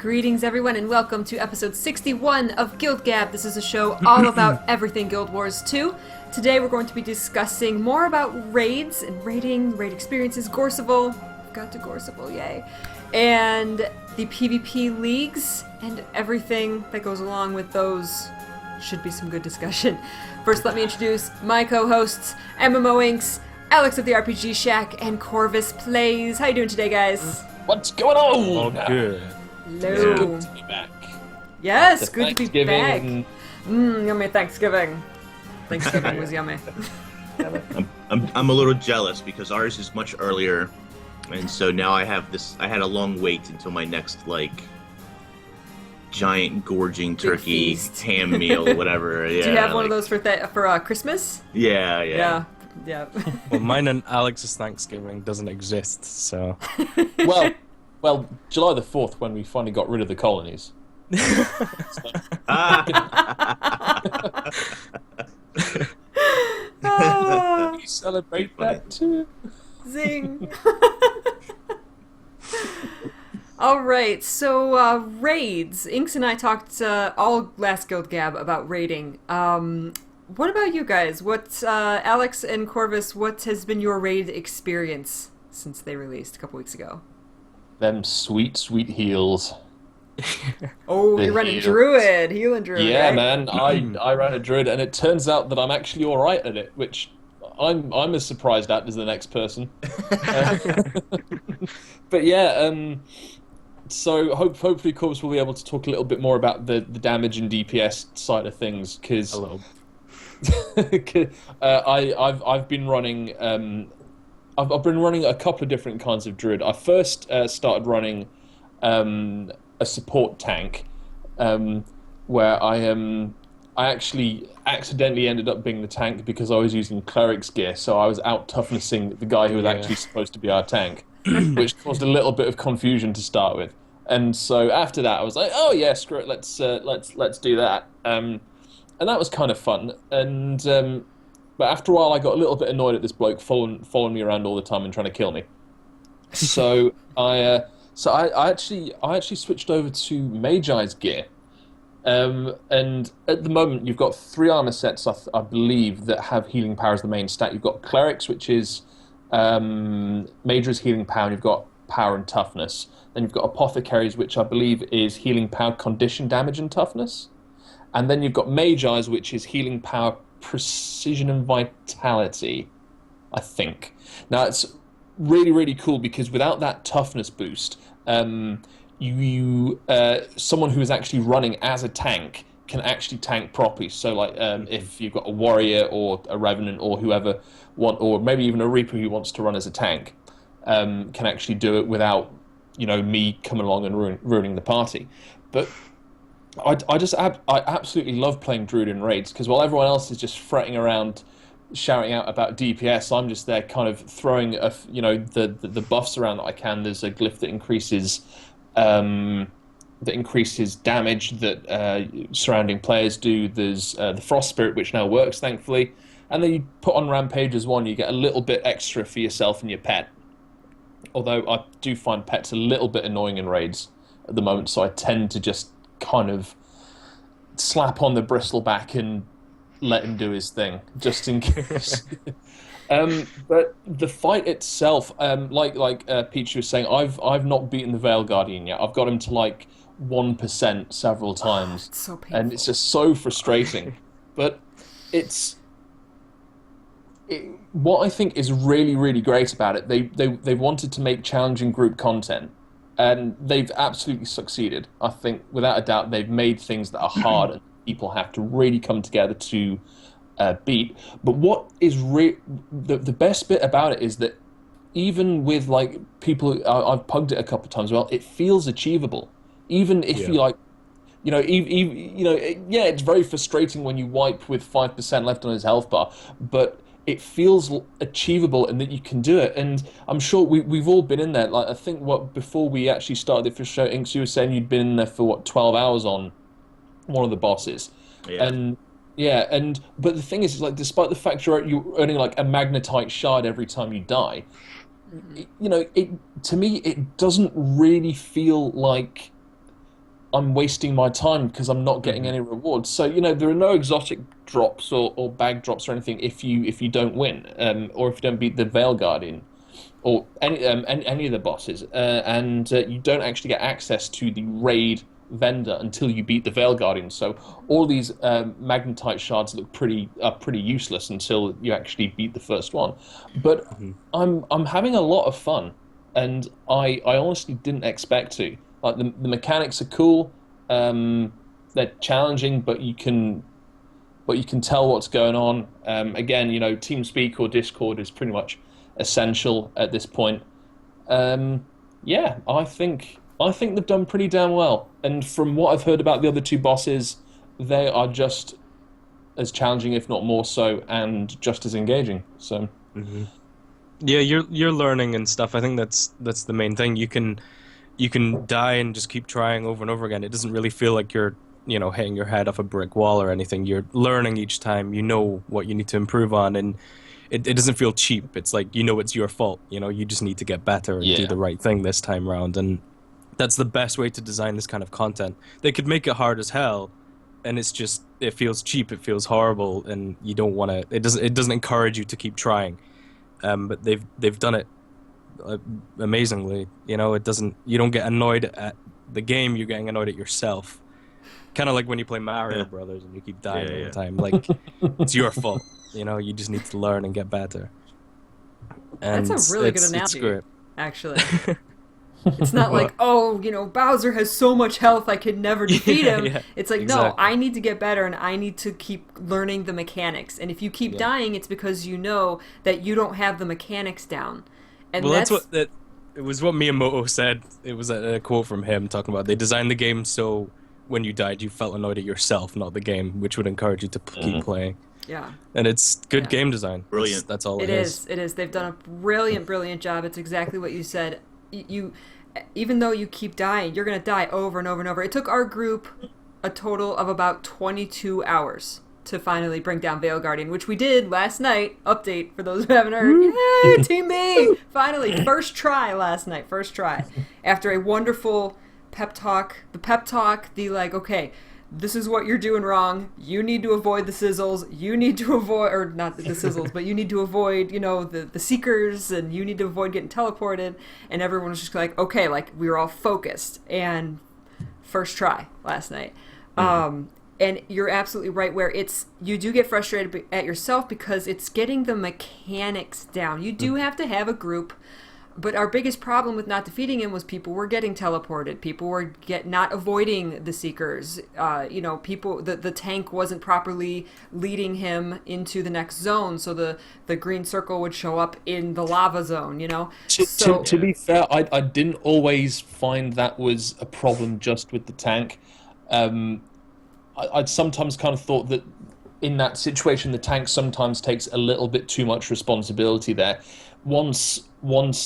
Greetings everyone and welcome to episode 61 of GuildGab. This is a show all about everything Guild Wars 2. Today we're going to be discussing more about raids and raid experiences, Gorseval, got to Gorseval, yay, and the PvP leagues and everything that goes along with those. Should be some good discussion. First let me introduce my co-hosts, MMO Inks, Alex of the RPG Shack, and Corvus Plays. How you doing today, guys? What's going on? Oh, good. Hello. It's good to be back. Yes, After good to be back. Thanksgiving. Yummy Thanksgiving. Thanksgiving was yummy. I'm a little jealous because ours is much earlier, and so now I had a long wait until my next giant gorging turkey ham meal, whatever. Yeah. Do you have one of those for Christmas? Yeah. Yeah. Well, mine and Alex's Thanksgiving doesn't exist, so. Well, July the 4th when we finally got rid of the colonies. You celebrate that too. Zing. All right, so raids. Inks and I talked all last GuildGab about raiding. What about you guys? What, Alex and Corvus, what has been your raid experience since they released a couple weeks ago? Them sweet, sweet heals. Oh, you're running Druid, healing Druid. Yeah, right? man, I ran a Druid, and it turns out that I'm actually all right at it, which I'm as surprised at as the next person. But yeah, so hopefully Corvus will be able to talk a little bit more about the damage and DPS side of things, because I've been running I've been running a couple of different kinds of Druid. I first started running a support tank, where I actually accidentally ended up being the tank because I was using cleric's gear, so I was out toughnessing the guy who was actually supposed to be our tank, which caused a little bit of confusion to start with. And so after that, I was like, oh yeah, screw it, let's do that. And that was kind of fun. And but after a while, I got a little bit annoyed at this bloke following me around all the time and trying to kill me. So I actually switched over to Magi's gear. And at the moment, you've got 3 armor sets, I believe, that have healing power as the main stat. You've got Clerics, which is Major is healing power, and you've got power and toughness. Then you've got Apothecaries, which I believe is healing power, condition damage, and toughness. And then you've got Magi's, which is healing power, precision, and vitality, I think. Now, it's really, really cool because without that toughness boost, someone who is actually running as a tank can actually tank properly. So, like, if you've got a warrior or a revenant or whoever or maybe even a reaper who wants to run as a tank, can actually do it without, me coming along and ruining the party. But I absolutely love playing Druid in raids because while everyone else is just fretting around, shouting out about DPS, I'm just there kind of throwing the buffs around that I can. There's a glyph that increases damage that surrounding players do. There's the Frost Spirit, which now works, thankfully. And then you put on Rampage as one, you get a little bit extra for yourself and your pet. Although I do find pets a little bit annoying in raids at the moment, so I tend to just kind of slap on the bristleback and let him do his thing, just in case. But the fight itself, like Peachy was saying, I've not beaten the Veil Guardian yet. I've got him to like 1% several times, it's so painful. And it's just so frustrating. But what I think is really, really great about it, they wanted to make challenging group content, and they've absolutely succeeded. I think, without a doubt, they've made things that are hard and people have to really come together to beat. But what is the best bit about it is that even with like people, I've pugged it a couple of times. Well, it feels achievable, even if you like. It's very frustrating when you wipe with 5% left on his health bar, but it feels achievable and that you can do it. And I'm sure we've all been in there. Like, I think before we actually started the official show, Inks, you were saying you'd been in there for 12 hours on one of the bosses. But the thing is like, despite the fact you're earning like a magnetite shard every time you die, to me it doesn't really feel like I'm wasting my time because I'm not getting any rewards. So there are no exotic drops or bag drops or anything if you don't win, or if you don't beat the Veil Guardian or any of the bosses, and you don't actually get access to the raid vendor until you beat the Veil Guardian. So all these magnetite shards look pretty useless until you actually beat the first one. But I'm having a lot of fun, and I honestly didn't expect to. Like the mechanics are cool. They're challenging, but you can tell what's going on. Again, TeamSpeak or Discord is pretty much essential at this point. Yeah, I think they've done pretty damn well. And from what I've heard about the other two bosses, they are just as challenging, if not more so, and just as engaging. So, yeah, you're learning and stuff. I think that's the main thing. You can die and just keep trying over and over again. It doesn't really feel like you're, hitting your head off a brick wall or anything. You're learning each time. You know what you need to improve on, and it doesn't feel cheap. It's like, it's your fault. You just need to get better and do the right thing this time around. And that's the best way to design this kind of content. They could make it hard as hell, and it feels cheap. It feels horrible, and you don't want to. It doesn't encourage you to keep trying. But they've done it amazingly. You don't get annoyed at the game, you're getting annoyed at yourself, kind of like when you play Mario Brothers and you keep dying all the time. Like, it's your fault. You just need to learn and get better. And that's a really good analogy, it's great. actually. It's not like, Bowser has so much health I could never defeat him. It's like, no, I need to get better, and I need to keep learning the mechanics. And if you keep dying, it's because you know that you don't have the mechanics down. And it was what Miyamoto said. It was a quote from him talking about they designed the game so when you died you felt annoyed at yourself, not the game, which would encourage you to keep playing. Yeah. And it's good game design. Brilliant. That's all it is. It is. They've done a brilliant job. It's exactly what you said. Even though you keep dying, you're going to die over and over and over. It took our group a total of about 22 hours to finally bring down Veil Guardian, which we did last night. Update for those who haven't heard. Yay, Team B! Finally, first try last night. First try. After a wonderful pep talk. The pep talk, okay, this is what you're doing wrong. You need to avoid the sizzles. You need to avoid, or not the sizzles, but you need to avoid, the seekers, and you need to avoid getting teleported. And everyone was just like, okay, we were all focused. And first try last night. And you're absolutely right where you do get frustrated at yourself because it's getting the mechanics down. You do have to have a group, but our biggest problem with not defeating him was people were getting teleported. People were not avoiding the seekers. The tank wasn't properly leading him into the next zone, so the green circle would show up in the lava zone, To be fair, I didn't always find that was a problem just with the tank. I'd sometimes kind of thought that in that situation, the tank sometimes takes a little bit too much responsibility there. Once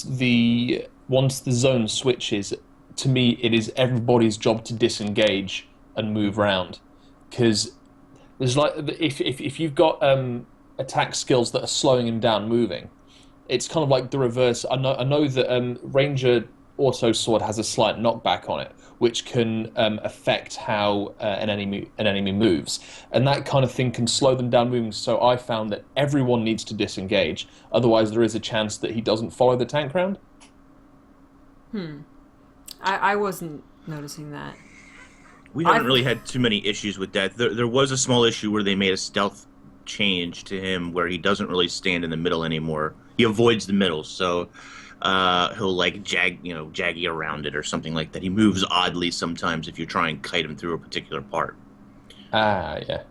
the zone switches, to me, it is everybody's job to disengage and move around, because there's if you've got attack skills that are slowing him down moving, it's kind of like the reverse. I know that Ranger Auto Sword has a slight knockback on it, which can affect how an enemy moves, and that kind of thing can slow them down moving. So I found that everyone needs to disengage, otherwise there is a chance that he doesn't follow the tank round. I wasn't noticing that. We haven't really had too many issues with that. There was a small issue where they made a stealth change to him where he doesn't really stand in the middle anymore. He avoids the middle, so he'll jaggy around it or something like that. He moves oddly sometimes if you try and kite him through a particular part. Yeah.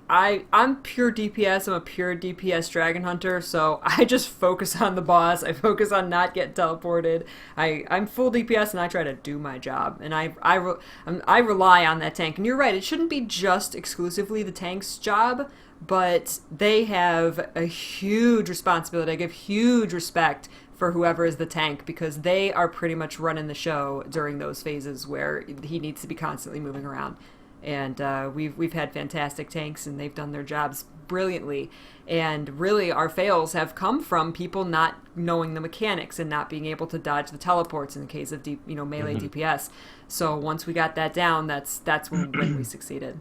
I'm pure DPS. I'm a pure DPS dragon hunter, so I just focus on the boss. I focus on not getting teleported. I'm full DPS and I try to do my job. And I rely on that tank. And you're right, it shouldn't be just exclusively the tank's job, but they have a huge responsibility. I give huge respect for whoever is the tank, because they are pretty much running the show during those phases where he needs to be constantly moving around. and we've had fantastic tanks, and they've done their jobs brilliantly. And really, our fails have come from people not knowing the mechanics and not being able to dodge the teleports in the case of melee DPS. So once we got that down, that's when we succeeded.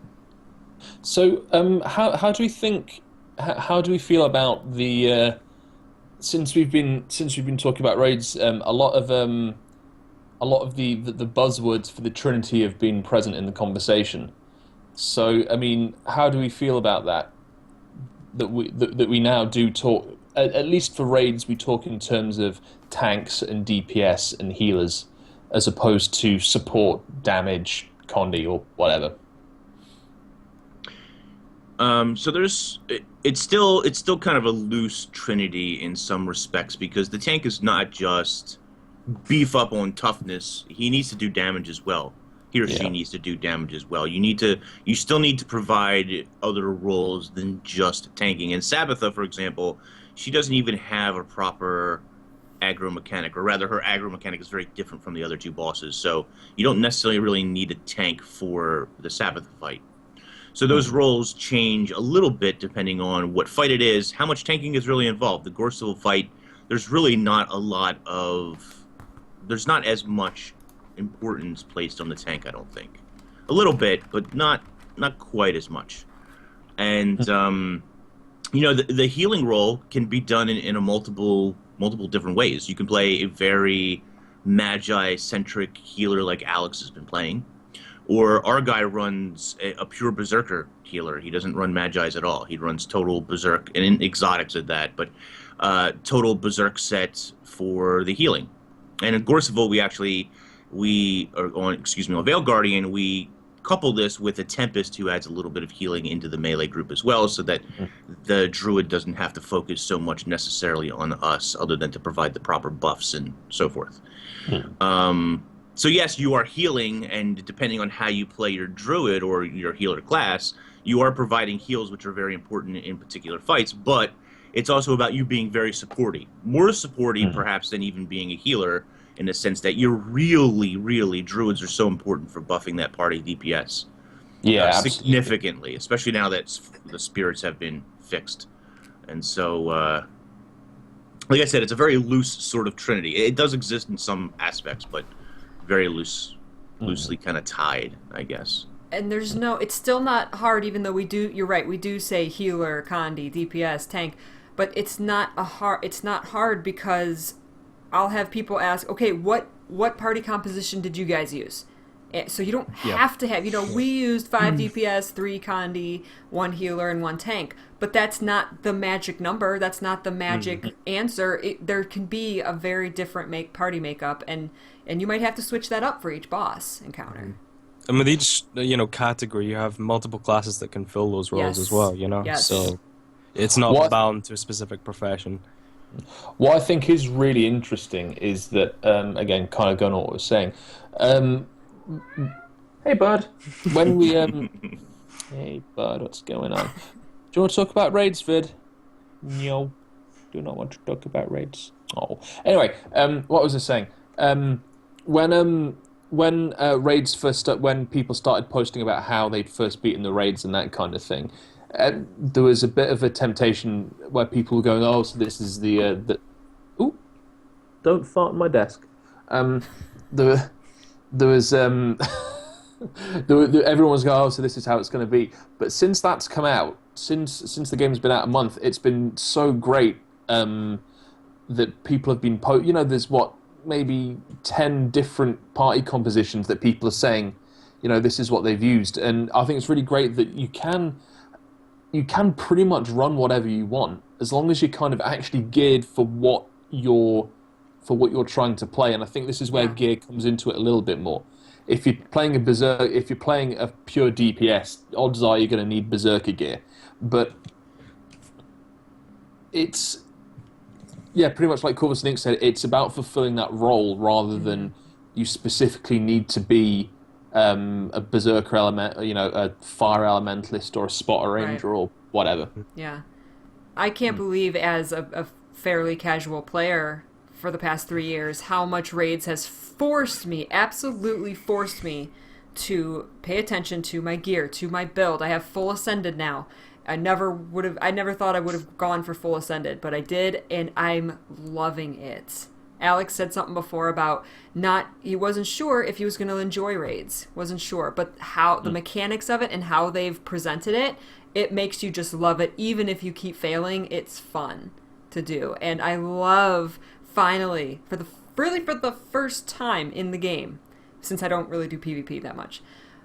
So how do we think? How do we feel about the? Since we've been talking about raids, a lot of the buzzwords for the Trinity have been present in the conversation. So I mean, how do we feel about that? That we now do talk, at least for raids, we talk in terms of tanks and DPS and healers, as opposed to support, damage, condi, or whatever. So it's still kind of a loose trinity in some respects, because the tank is not just beef up on toughness. He needs to do damage as well. He or she needs to do damage as well. You still need to provide other roles than just tanking. And Sabbatha, for example, she doesn't even have a proper aggro mechanic, or rather her aggro mechanic is very different from the other two bosses. So you don't necessarily really need a tank for the Sabbatha fight. So those roles change a little bit depending on what fight it is, how much tanking is really involved. The Gorsil fight, there's really not there's not as much importance placed on the tank, I don't think. A little bit, but not quite as much. And the healing role can be done in a multiple different ways. You can play a very Magi-centric healer like Alex has been playing, or our guy runs a pure Berserker healer. He doesn't run Magi's at all. He runs total Berserk, and in exotics at that, but total Berserk set for the healing. And in Gorsival, on Veil Guardian, we couple this with a Tempest who adds a little bit of healing into the melee group as well, so that the Druid doesn't have to focus so much necessarily on us, other than to provide the proper buffs and so forth. So yes, you are healing, and depending on how you play your Druid or your healer class, you are providing heals, which are very important in particular fights, but it's also about you being very supporty. More supporty, perhaps, than even being a healer, in the sense that you're really, Druids are so important for buffing that party DPS. Significantly, especially now that the spirits have been fixed. And so, like I said, it's a very loose sort of trinity. It does exist in some aspects, but very loosely kind of tied, I guess. And it's still not hard, even though you're right, we do say healer, condi, DPS, tank, but it's not hard because I'll have people ask, okay, what party composition did you guys use? So you don't have to have, we used 5 DPS, 3 condi, 1 healer, and 1 tank, but that's not the magic number. That's not the magic answer. There can be a very different party makeup, and you might have to switch that up for each boss encounter. And with each, category, you have multiple classes that can fill those roles as well, Yes. So it's not bound to a specific profession. What I think is really interesting is that, again, kind of going on what I was saying. Hey, bud. When we, hey, bud, what's going on? Do you want to talk about raids, Vid? No. Do not want to talk about raids. Oh. Anyway, what was I saying? When raids first, when people started posting about how they'd first beaten the raids and that kind of thing, there was a bit of a temptation where people were going, "Oh, so this is the ooh, don't fart on my desk." There was everyone was going, "Oh, so this is how it's going to be." But since that's come out, since the game's been out a month, it's been so great that people have been there's maybe 10 different party compositions that people are saying, this is what they've used, and I think it's really great that you can pretty much run whatever you want as long as you're kind of actually geared for what you're trying to play. And I think this is where gear comes into it a little bit more. If you're playing a pure DPS, odds are you're going to need Berserker gear. But it's pretty much like Corvus Nick said, it's about fulfilling that role rather than you specifically need to be a Berserker element, a Fire Elementalist or a Spotter Ranger or whatever. Yeah. I can't believe, as a fairly casual player for the past 3 years, how much raids has absolutely forced me to pay attention to my gear, to my build. I have full ascended now. I never thought I would have gone for full ascended, but I did, and I'm loving it. Alex said something before about he wasn't sure if he was going to enjoy raids. Wasn't sure, but how the mechanics of it and how they've presented it, it makes you just love it. Even if you keep failing, it's fun to do. And I love, finally, for the first time in the game, since I don't really do PvP that much,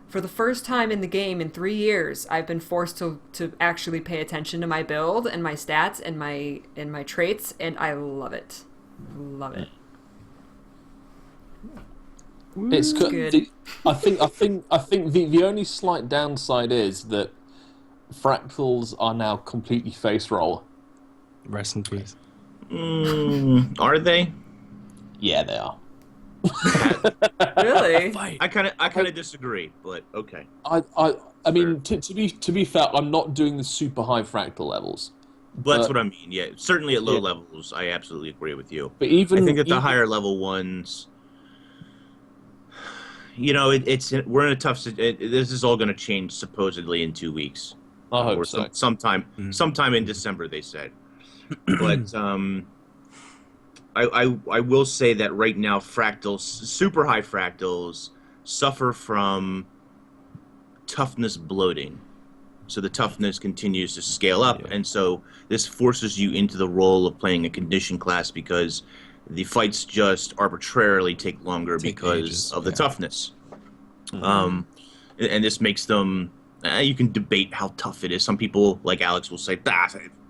for the first time in the game in 3 years, I've been forced to actually pay attention to my build and my stats and my traits, and I love it. Love it. It's good. I think the only slight downside is that Fractals are now completely face roll. Rest in peace. Are they? Yeah, they are. Really? I kind of disagree, but okay. I mean, to be fair, I'm not doing the super high fractal levels. But that's what I mean. Yeah, certainly at low levels, I absolutely agree with you. But I think at the higher level ones, we're in a tough. This is all going to change supposedly in 2 weeks. I hope so. Sometime in December, they said. But I will say that right now, fractals, super high fractals, suffer from toughness bloating. So the toughness continues to scale up, and so this forces you into the role of playing a condition class because the fights just arbitrarily take longer because of the toughness. And this makes them. You can debate how tough it is. Some people, like Alex, will say,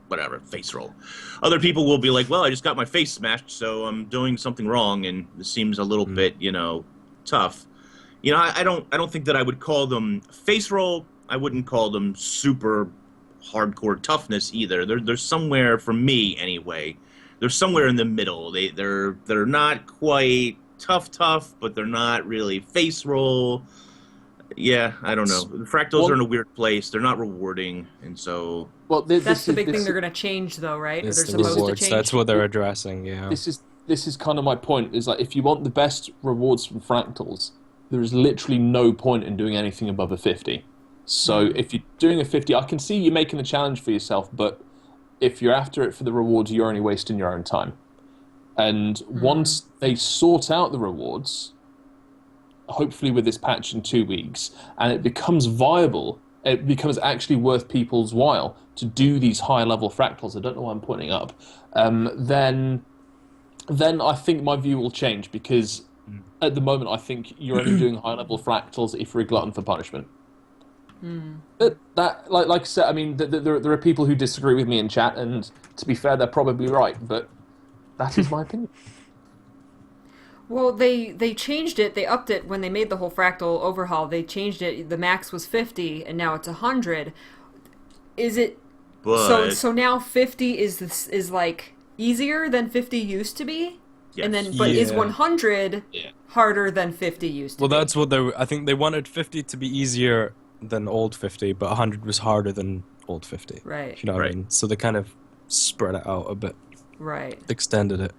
whatever, face roll. Other people will be like, well, I just got my face smashed, so I'm doing something wrong, and this seems a little bit, tough. I don't think that I would call them face roll. I wouldn't call them super hardcore toughness either. They're somewhere, for me anyway, they're somewhere in the middle. They're not quite tough, but they're not really face roll. Yeah, I don't know. The fractals are in a weird place. They're not rewarding, and so. Well, that's the big thing they're going to change, though, right? They're supposed to change. That's what they're addressing. Yeah. This is kind of my point. Is like if you want the best rewards from fractals, there is literally no point in doing anything above a 50. So if you're doing a 50, I can see you making the challenge for yourself, but if you're after it for the rewards, you're only wasting your own time. And once they sort out the rewards, hopefully with this patch in 2 weeks, and it becomes viable, it becomes actually worth people's while to do these high-level fractals, I don't know why I'm pointing up, then I think my view will change, because at the moment I think you're only doing high-level fractals if you're a glutton for punishment. But that, like I said, I mean, there are people who disagree with me in chat, and to be fair, they're probably right, but that is my opinion. Well, they changed it. They upped it when they made the whole fractal overhaul. They changed it. The max was 50, and now it's 100. Is it? But... So now 50 is like easier than 50 used to be, Yes. and then is 100 harder than 50 used to be? Well, that's what I think they wanted 50 to be easier than old 50, but 100 was harder than old 50. Right. You know what I mean? So they kind of spread it out a bit. Right. Extended it.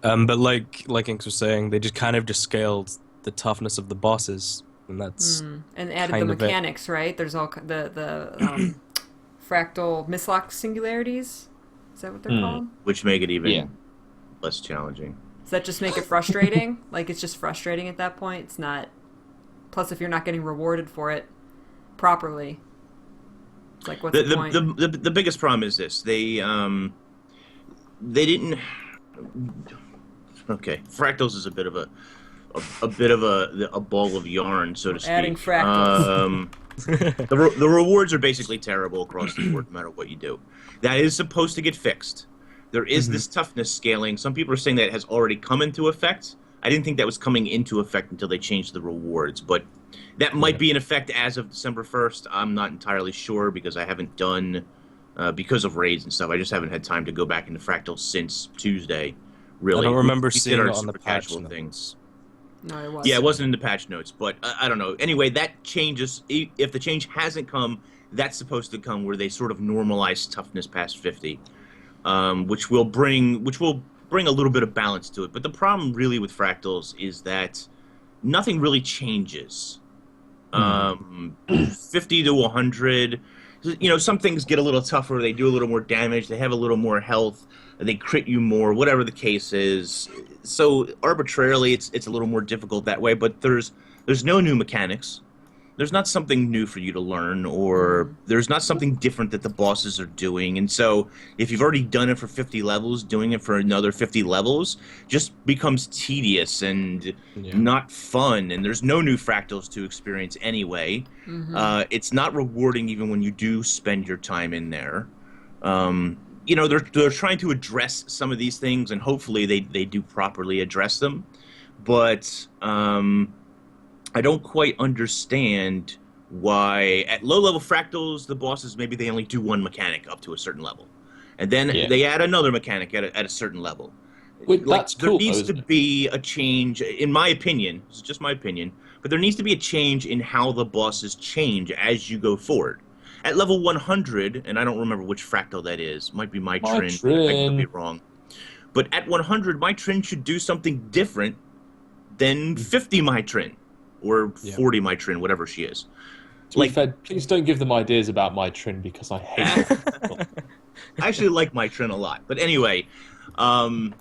But like Inks was saying, they just kind of just scaled the toughness of the bosses, and that's and added the mechanics, right? There's all the fractal mislock singularities. Is that what they're called? Which make it even less challenging. Does that just make it frustrating? Like, it's just frustrating at that point? It's not... Plus, if you're not getting rewarded for it properly, it's like, what's the point? The biggest problem is this. They didn't... Okay, fractals is a bit of a ball of yarn, so to speak. Adding fractals. The rewards are basically terrible across the board, no matter what you do. That is supposed to get fixed. There is this toughness scaling. Some people are saying that it has already come into effect. I didn't think that was coming into effect until they changed the rewards, but that might be in effect as of December 1st. I'm not entirely sure because I haven't done, because of raids and stuff, I just haven't had time to go back into Fractals since Tuesday, really. I don't remember We seeing did it our on the super patch casual notes. things. No, it wasn't. Yeah, it wasn't in the patch notes, but I don't know. Anyway, that changes. If the change hasn't come, that's supposed to come where they sort of normalize toughness past 50, which will bring a little bit of balance to it. But the problem really with Fractals is that nothing really changes. 50 to 100. You know, some things get a little tougher. They do a little more damage. They have a little more health. They crit you more, whatever the case is. So arbitrarily, it's a little more difficult that way. But there's no new mechanics. There's not something new for you to learn, or there's not something different that the bosses are doing. And so if you've already done it for 50 levels, doing it for another 50 levels just becomes tedious and not fun. And there's no new fractals to experience anyway. It's not rewarding even when you do spend your time in there. You know, they're trying to address some of these things, and hopefully they do properly address them. But I don't quite understand why at low-level fractals, the bosses, maybe they only do one mechanic up to a certain level. And then they add another mechanic at a certain level. Well, like, that's there cool, needs to be a change, in my opinion, this is just my opinion, but there needs to be a change in how the bosses change as you go forward. At level 100, and I don't remember which fractal that is, might be my Trin, I could be wrong. But at 100, my Trin should do something different than 50 my Trin. Or 40 my Trin, whatever she is. To be fair, please don't give them ideas about my Trin because I hate it. I actually like my Trin a lot. But anyway, I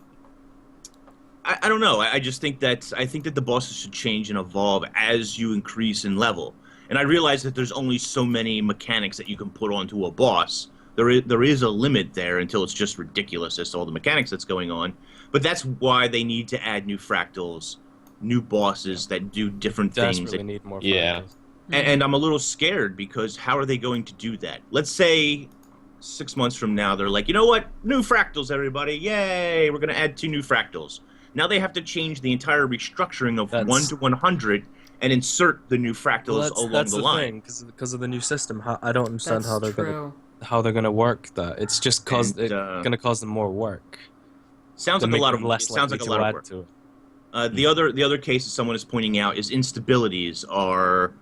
don't know. I just think that the bosses should change and evolve as you increase in level. And I realize that there's only so many mechanics that you can put onto a boss. There is a limit there until it's just ridiculous as to all the mechanics that's going on. But that's why they need to add new fractals, new bosses that do different things. Desperately need more. And I'm a little scared because how are they going to do that? Let's say 6 months from now they're like, you know what? New fractals, everybody! Yay! We're going to add 2 new fractals. Now they have to change the entire restructuring of 1 to 100 and insert the new fractals along the line. Because of the new system. I don't understand how they're gonna work that. It's just it's gonna cause them more work. Sounds like a lot of work. Sounds like a lot of work. To it. The other case someone is pointing out is instabilities are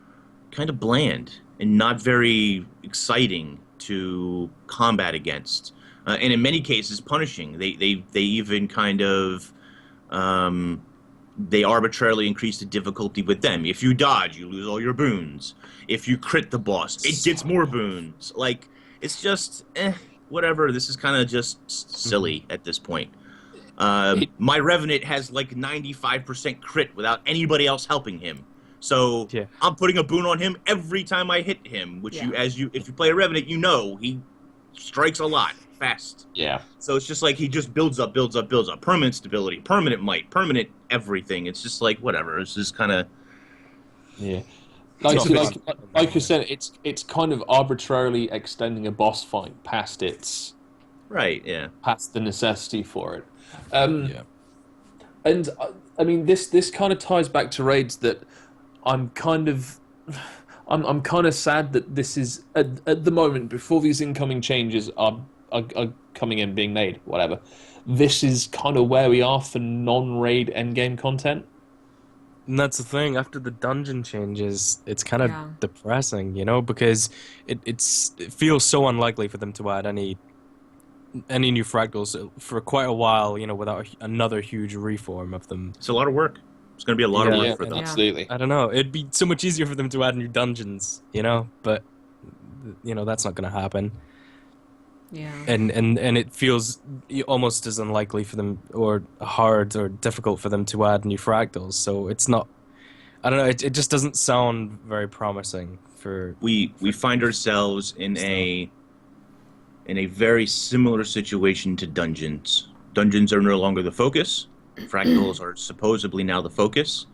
kind of bland and not very exciting to combat against, and in many cases punishing. They even kind of they arbitrarily increase the difficulty with them. If you dodge, you lose all your boons. If you crit the boss, it gets more boons. Like, it's just whatever. This is kind of just silly at this point. My Revenant has like 95% crit without anybody else helping him. So I'm putting a boon on him every time I hit him, which if you play a Revenant, you know he strikes a lot fast. Yeah. So it's just like he just builds up. Permanent stability, permanent might, permanent everything. It's just like whatever. It's just kind of like you said, it's kind of arbitrarily extending a boss fight past its past the necessity for it. And I mean this kind of ties back to raids that I'm kind of sad that this is at the moment, before these incoming changes are coming in, being made, whatever. This is kind of where we are for non-raid endgame content. And that's the thing, after the dungeon changes, it's kind of depressing, you know, because it feels so unlikely for them to add any new fractals for quite a while, you know, without another huge reform of them. It's a lot of work. It's going to be a lot of work for them. Absolutely. I don't know. It'd be so much easier for them to add new dungeons, you know, but, you know, that's not going to happen. Yeah. And it feels almost as unlikely for them, or hard or difficult for them to add new fractals. So it's not, I don't know, it just doesn't sound very promising for... We find ourselves in a very similar situation to dungeons. Dungeons are no longer the focus. Fractals are supposedly now the focus.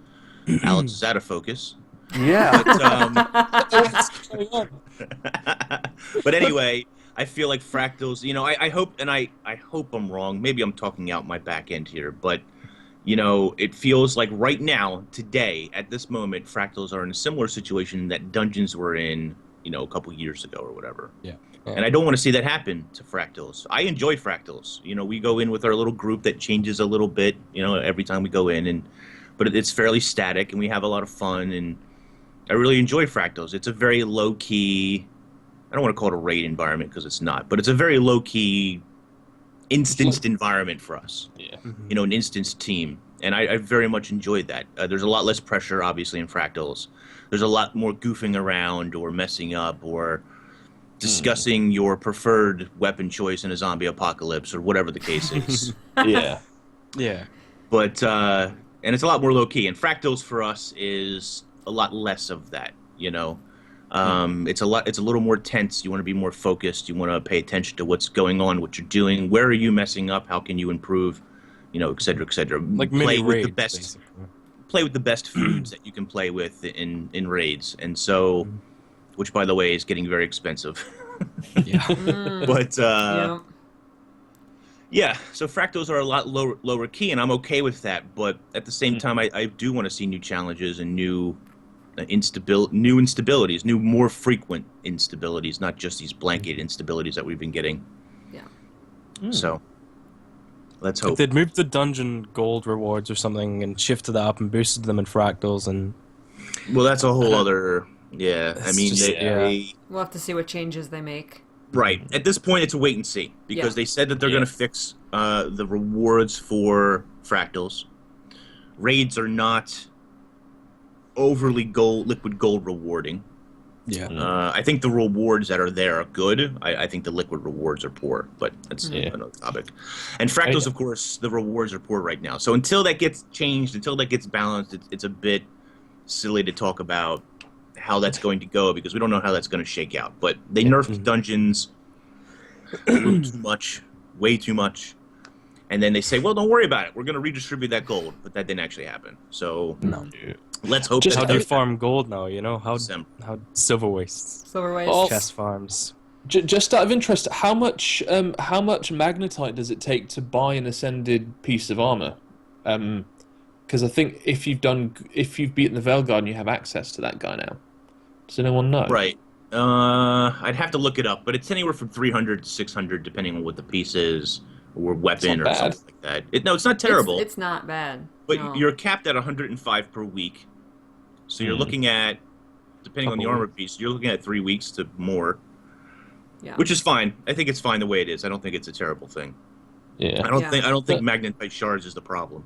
Alex is out of focus. Yeah. But anyway, I feel like fractals, you know, I hope I'm wrong. Maybe I'm talking out my back end here, but, you know, it feels like right now, today, at this moment, fractals are in a similar situation that dungeons were in, you know, a couple years ago or whatever. Yeah. And I don't want to see that happen to fractals. I enjoy fractals. You know, we go in with our little group that changes a little bit, you know, every time we go in, but it's fairly static, and we have a lot of fun, and I really enjoy fractals. It's a very low-key, I don't want to call it a raid environment because it's not, but it's a very low-key, instanced environment for us. Yeah. You know, an instanced team. And I very much enjoyed that. There's a lot less pressure, obviously, in fractals. there's a lot more goofing around or messing up or discussing your preferred weapon choice in a zombie apocalypse or whatever the case is. Yeah. Yeah. But and it's a lot more low key. And Fractals for us is a lot less of that. You know, it's a little more tense. You want to be more focused. You want to pay attention to what's going on, what you're doing, where are you messing up, how can you improve, you know, et cetera, et cetera. Like play mini with raids, the best. basically. Play with the best foods that you can play with in raids, and so, which by the way is getting very expensive. Yeah. But Yeah. yeah, so fractals are a lot lower key, and I'm okay with that. But at the same time, I do want to see new challenges and new instabilities, new more frequent instabilities, not just these blanket instabilities that we've been getting. Yeah. So let's If hope. they'd moved the dungeon gold rewards or something and shifted that up and boosted them in fractals, and Well, that's a whole other. Yeah, I It's mean, just- they We'll have to see what changes they make. right at this point, it's a wait and see because Yeah. they said that they're Yeah. going to fix the rewards for fractals. Raids are not overly liquid gold rewarding. yeah. I think the rewards that are there are good. I think the liquid rewards are poor, but that's another topic. And fractals, of course, the rewards are poor right now. So until that gets changed, until that gets balanced, it's a bit silly to talk about how that's going to go because we don't know how that's going to shake out. But they nerfed dungeons a little too much, way too much. And then they say, well, don't worry about it. We're going to redistribute that gold. But that didn't actually happen. So No. let's hope Just that How do you does farm gold now? You know how December. silver wastes, Silver waste. Oh. chest farms. Just out of interest, how much magnetite does it take to buy an ascended piece of armor? Because I think if you've beaten the Veilguard, you have access to that guy now. Does anyone know? Right. I'd have to look it up, but it's anywhere from 300 to 600, depending on what the piece is, or weapon, or bad. something like that. No, it's not terrible, It's not bad. but No. you're capped at 105 per week. So you're looking at, depending on the Couple armor piece, you're looking at 3 weeks to more, Yeah. which is fine. I think it's fine the way it is. I don't think it's a terrible thing. Yeah. I don't Yeah. think magnetite shards is the problem.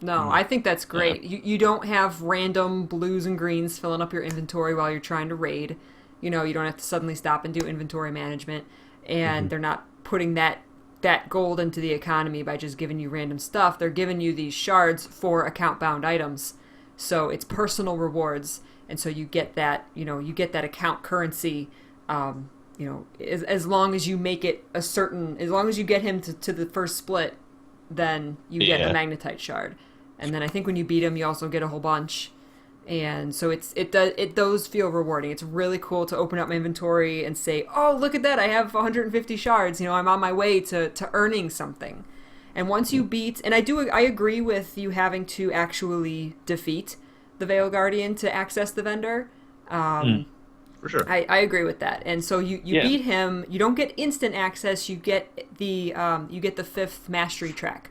No, I think that's great. You don't have random blues and greens filling up your inventory while you're trying to raid. You know, you don't have to suddenly stop and do inventory management. And they're not putting that gold into the economy by just giving you random stuff. They're giving you these shards for account-bound items. So it's personal rewards. And so you get that, you get that account currency, as long as you make it as long as you get him to the first split, then you get the Yeah. magnetite shard. And then I think when you beat him, you also get a whole bunch. And so it does feel rewarding. It's really cool to open up my inventory and say, oh, look at that, I have 150 shards. I'm on my way to earning something. And once you beat, and I agree with you having to actually defeat the Veil Guardian to access the vendor. For sure. I agree with that. And so you beat him. You don't get instant access. You get the 5th mastery track.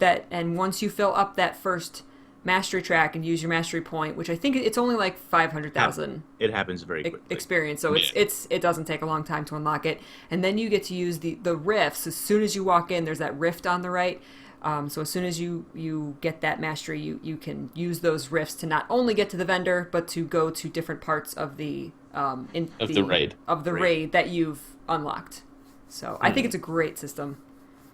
And once you fill up that first mastery track and use your mastery point, which I think it's only like 500,000 It happens very quickly. experience. So it doesn't take a long time to unlock it. And then you get to use the rifts. As soon as you walk in, there's that rift on the right. So as soon as you get that mastery, you can use those rifts to not only get to the vendor, but to go to different parts of the raid that you've unlocked. So I think it's a great system.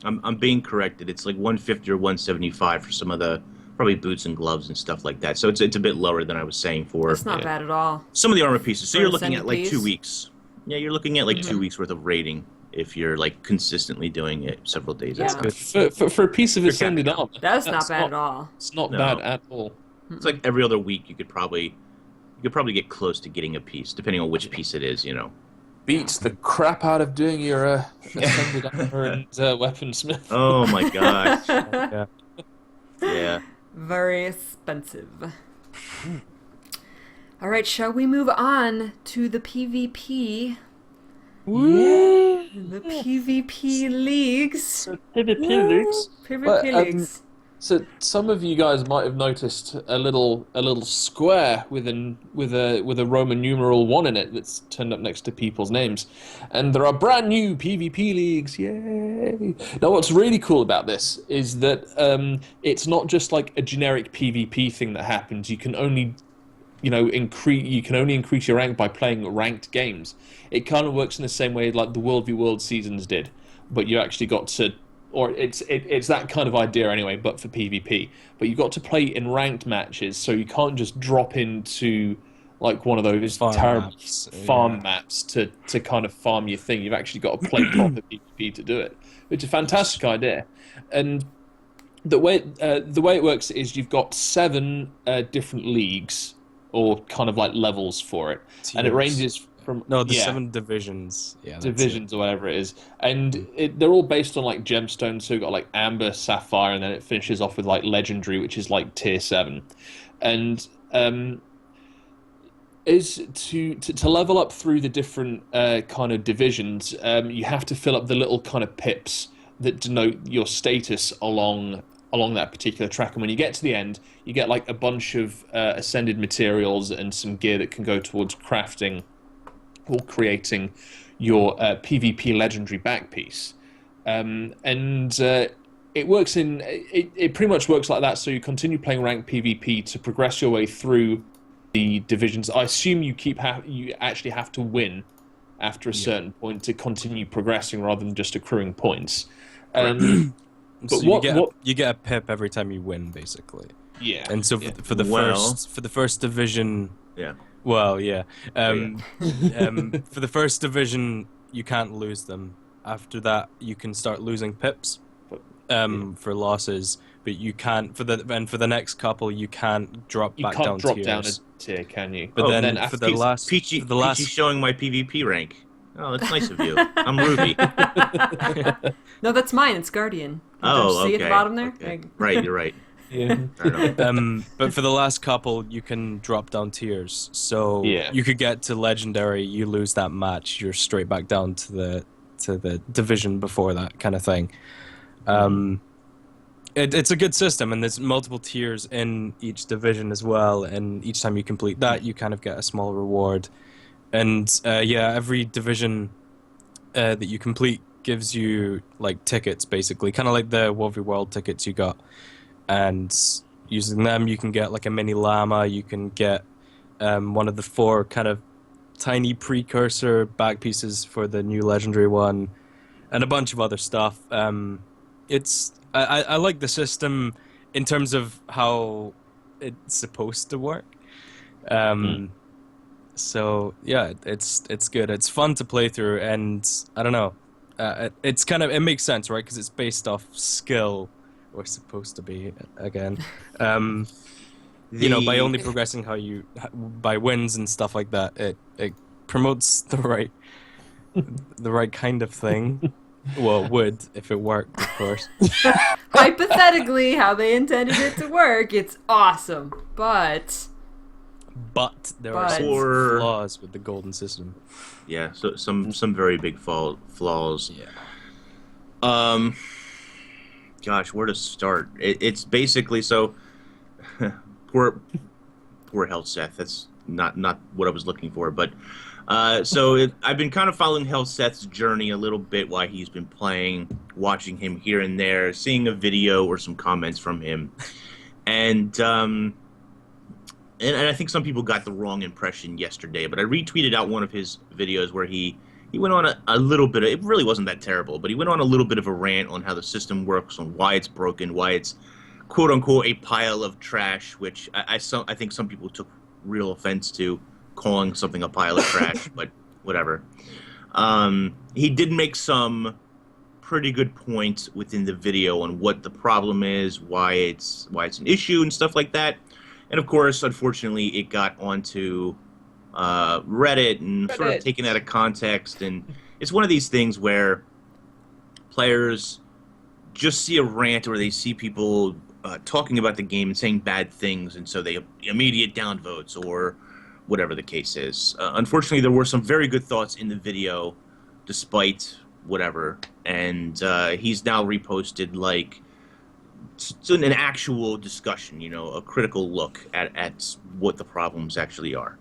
I'm being corrected. It's like 150 or 175 for some of the probably boots and gloves and stuff like that. So it's a bit lower than I was saying for It's not bad at all. some of the armor pieces. So For you're an looking at like ascended 2 piece? weeks. Yeah, you're looking at like 2 weeks worth of raiding if you're like consistently doing it several days at a Yeah. time. For a piece of You're ascended capping armor, That's not bad at all. It's not No. bad at all. It's like every other week you could probably get close to getting a piece, depending on which piece it is. Beats the crap out of doing your ascended armor and weaponsmith. Oh my gosh. Yeah. Yeah. Very expensive. All right, shall we move on to the PvP? The PvP leagues. PvP leagues. So some of you guys might have noticed a little square with a Roman numeral 1 in it that's turned up next to people's names, and there are brand new PvP leagues. Yay! Now, what's really cool about this is that it's not just like a generic PvP thing that happens. You can only you can only increase your rank by playing ranked games. It kind of works in the same way like the World v World seasons did, but you actually got to, or it's that kind of idea anyway, but for PvP. But you got to play in ranked matches, so you can't just drop into like one of those terrible farm maps to kind of farm your thing. You've actually got to play proper PvP to do it. It's a fantastic idea, and the way it works is you've got 7 different leagues or kind of like levels for it, and it ranges from 7 divisions, divisions or whatever it is, and they're all based on like gemstones. So you've got like amber, sapphire, and then it finishes off with like legendary, which is like tier 7, and is to level up through the different kind of divisions. You have to fill up the little kind of pips that denote your status along that particular track, and when you get to the end, you get like a bunch of ascended materials and some gear that can go towards crafting or creating your PvP legendary back piece. It works it pretty much works like that. So you continue playing ranked PvP to progress your way through the divisions. I assume you actually have to win after a certain point to continue progressing rather than just accruing points. But you get a pip every time you win, basically. Yeah. And so for the first division, yeah. Well, yeah. For the first division, you can't lose them. After that, you can start losing pips for losses, but you can't for the next couple. You can't drop back down. You can't drop tiers. down a tier, can you? But then after for the last, Peachy showing my PvP rank. Oh, that's nice of you. I'm Ruby. No, that's mine. It's Guardian. Oh, see at the bottom there? Okay. Right, you're right. Yeah. But for the last couple, you can drop down tiers. So you could get to legendary. You lose that match, you're straight back down to the division before that kind of thing. It's a good system, and there's multiple tiers in each division as well. And each time you complete that, you kind of get a small reward. And every division that you complete gives you like tickets, basically, kind of like the World v World tickets you got. And using them, you can get like a mini llama. You can get one of the 4 kind of tiny precursor back pieces for the new legendary one, and a bunch of other stuff. I like the system in terms of how it's supposed to work. So yeah, it's good. It's fun to play through, and I don't know. It makes sense, right? Because it's based off skill. Or supposed to be again, by only progressing by wins and stuff like that, it promotes the right kind of thing. Well, it would if it worked, of course. Hypothetically, how they intended it to work, it's awesome, but there are some flaws with the golden system. Yeah, so some very big flaws. Yeah. Gosh, where to start? It's basically so poor Health Seth. That's not what I was looking for, but I've been kind of following Health Seth's journey a little bit while he's been playing, watching him here and there, seeing a video or some comments from him, and I think some people got the wrong impression yesterday. But I retweeted out one of his videos where he went on a little bit of, it really wasn't that terrible, but he went on a little bit of a rant on how the system works, on why it's broken, why it's quote-unquote a pile of trash, which I think some people took real offense to calling something a pile of trash, but whatever. He did make some pretty good points within the video on what the problem is, why it's an issue and stuff like that. And of course, unfortunately, it got onto Reddit and sort of taken out of context, and it's one of these things where players just see a rant or they see people talking about the game and saying bad things, and so they immediate downvotes or whatever the case is. Unfortunately, there were some very good thoughts in the video, despite whatever, and he's now reposted like an actual discussion, a critical look at what the problems actually are.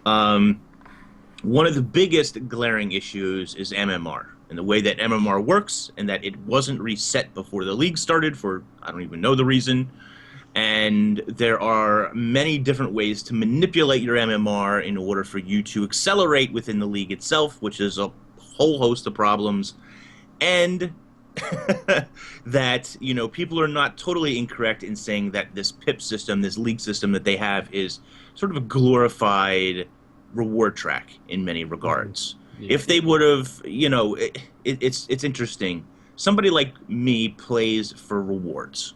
One of the biggest glaring issues is MMR and the way that MMR works, and that it wasn't reset before the league started for I don't even know the reason. And there are many different ways to manipulate your MMR in order for you to accelerate within the league itself, which is a whole host of problems. And that, people are not totally incorrect in saying that this PIP system, this league system that they have, is sort of a glorified reward track in many regards. Yeah. If they would have, it's interesting. Somebody like me plays for rewards.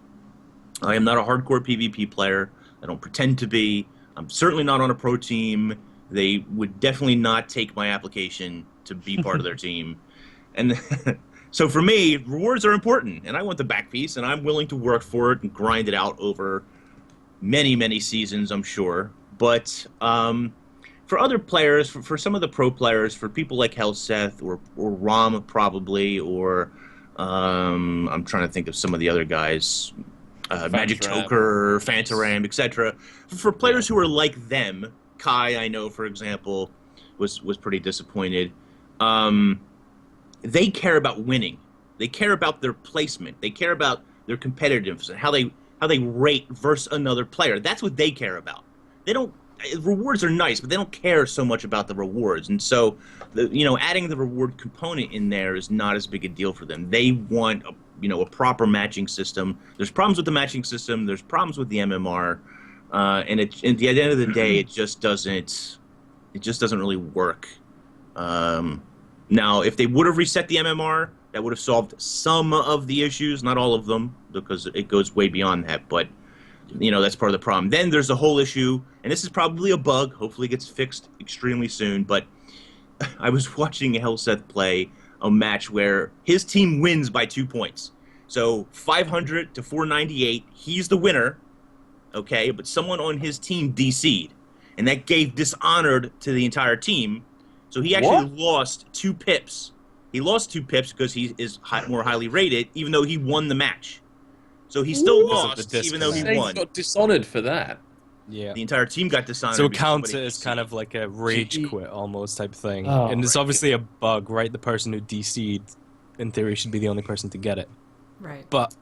I am not a hardcore PvP player. I don't pretend to be. I'm certainly not on a pro team. They would definitely not take my application to be part of their team. And so for me, rewards are important, and I want the back piece, and I'm willing to work for it and grind it out over many, many seasons, I'm sure. But for other players, for some of the pro players, for people like Helseth or Rom probably, or I'm trying to think of some of the other guys, Magic Toker, Fantaram, etc. For players who are like them, Kai, I know, for example, was pretty disappointed. They care about winning. They care about their placement. They care about their competitiveness and how they rate versus another player. That's what they care about. They don't. Rewards are nice, but they don't care so much about the rewards. And so, adding the reward component in there is not as big a deal for them. They want a proper matching system. There's problems with the matching system. There's problems with the MMR, and at the end of the day, it just doesn't really work. Now, if they would have reset the MMR, that would have solved some of the issues, not all of them, because it goes way beyond that. But that's part of the problem. Then there's the whole issue, and this is probably a bug. Hopefully, it gets fixed extremely soon. But I was watching Helseth play a match where his team wins by 2 points. So 500 to 498, he's the winner, okay? But someone on his team DC'd, and that gave Dishonored to the entire team. So he actually lost 2 pips. He lost 2 pips because he is more highly rated, even though he won the match. So he still lost, even though he won. He got Dishonored for that. Yeah. The entire team got Dishonored. So it counts it as kind of like a rage quit almost type thing. Oh, and it's obviously a bug, right? The person who DC'd, in theory, should be the only person to get it. Right. But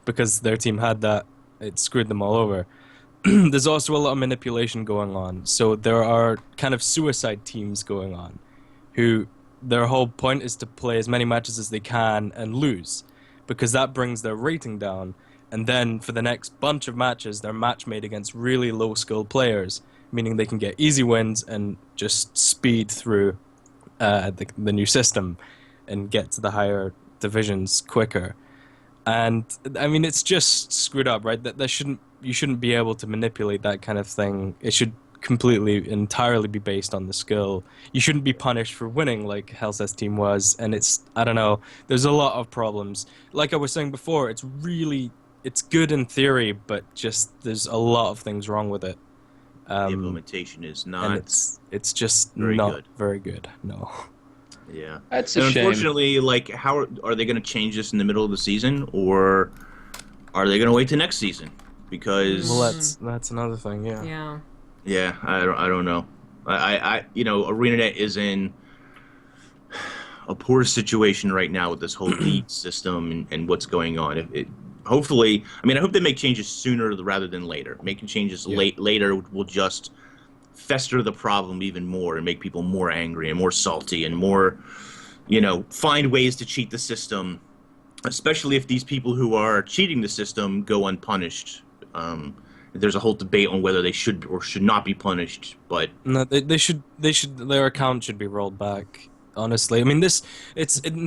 because their team had that, it screwed them all over. There's also a lot of manipulation going on. So there are kind of suicide teams going on who their whole point is to play as many matches as they can and lose because that brings their rating down. And then for the next bunch of matches, they're match made against really low-skilled players, meaning they can get easy wins and just speed through the new system and get to the higher divisions quicker. And I mean, it's just screwed up, right? You shouldn't be able to manipulate that kind of thing. It should completely, entirely be based on the skill. You shouldn't be punished for winning like Helseth's team was. And I don't know, there's a lot of problems. Like I was saying before, it's good in theory, but just there's a lot of things wrong with it. The implementation is not. And it's just very good. No. Yeah, that's a shame. Unfortunately, like, how are they going to change this in the middle of the season, or are they going to wait to next season? Because that's another thing. Yeah. Yeah. Yeah, I don't know. ArenaNet is in a poor situation right now with this whole league system and what's going on. Hopefully, I hope they make changes sooner rather than later. Making changes later will just fester the problem even more and make people more angry and more salty and more, find ways to cheat the system, especially if these people who are cheating the system go unpunished. There's a whole debate on whether they should or should not be punished, but no, they should. Their account should be rolled back. Honestly, I mean, it's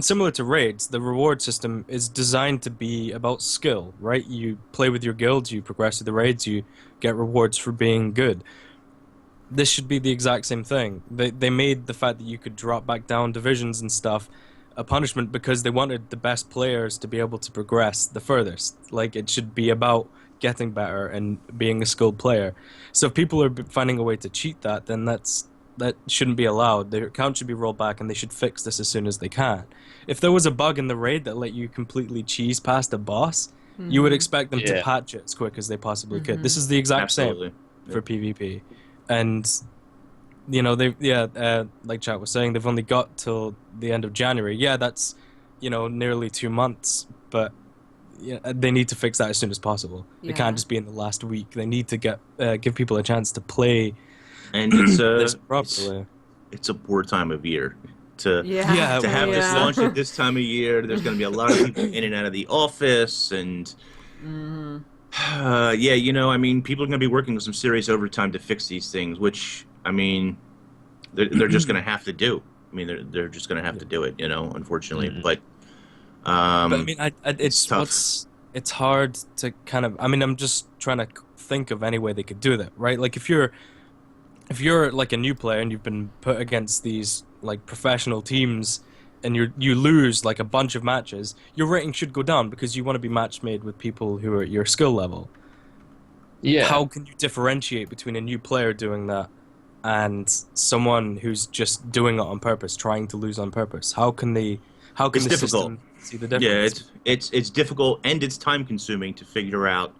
similar to raids. The reward system is designed to be about skill, right? You play with your guilds, you progress through the raids, you get rewards for being good. This should be the exact same thing. They made the fact that you could drop back down divisions and stuff a punishment because they wanted the best players to be able to progress the furthest. Like, it should be about getting better and being a skilled player. So if people are finding a way to cheat that, then that shouldn't be allowed. Their account should be rolled back, and they should fix this as soon as they can. If there was a bug in the raid that let you completely cheese past a boss, you would expect them to patch it as quick as they possibly could. This is the exact same for PvP. And, like Chat was saying, they've only got till the end of January. Yeah, that's, nearly 2 months, but, they need to fix that as soon as possible. Yeah. It can't just be in the last week. They need to give people a chance to play And it's this properly. it's a poor time of year to Yeah. to have this Yeah. launch at this time of year. There's going to be a lot of people in and out of the office, and yeah, you know, I mean, people are going to be working with some serious overtime to fix these things, which, I mean, they're just going to have to do. I mean, they're just going to have to do it, you know, unfortunately. But I mean, it's tough. it's hard to kind of. I mean, I'm just trying to think of any way they could do that, right? Like if you're like a new player and you've been put against these like professional teams and you lose like a bunch of matches, your rating should go down because you want to be match made with people who are at your skill level. Yeah. How can you differentiate between a new player doing that and someone who's just doing it on purpose, trying to lose on purpose? How can the difficult. system see the difference? Yeah, it's difficult, and it's time consuming to figure out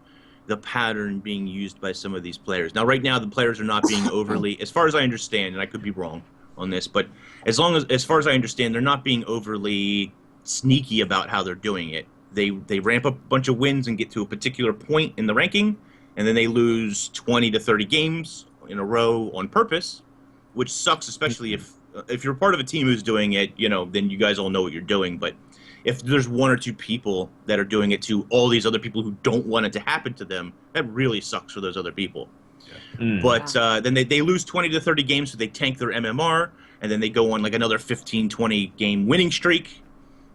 the pattern being used by some of these players. Now, right now, the players are not being overly, as far as I understand, and I could be wrong on this, but as far as I understand, they're not being overly sneaky about how they're doing it. They ramp up a bunch of wins and get to a particular point in the ranking, and then they lose 20 to 30 games in a row on purpose, which sucks, especially if you're part of a team who's doing it, you know, then you guys all know what you're doing. But if there's one or two people that are doing it to all these other people who don't want it to happen to them, that really sucks for those other people. But then they lose 20 to 30 games, so they tank their MMR, and then they go on like another 15, 20 game winning streak,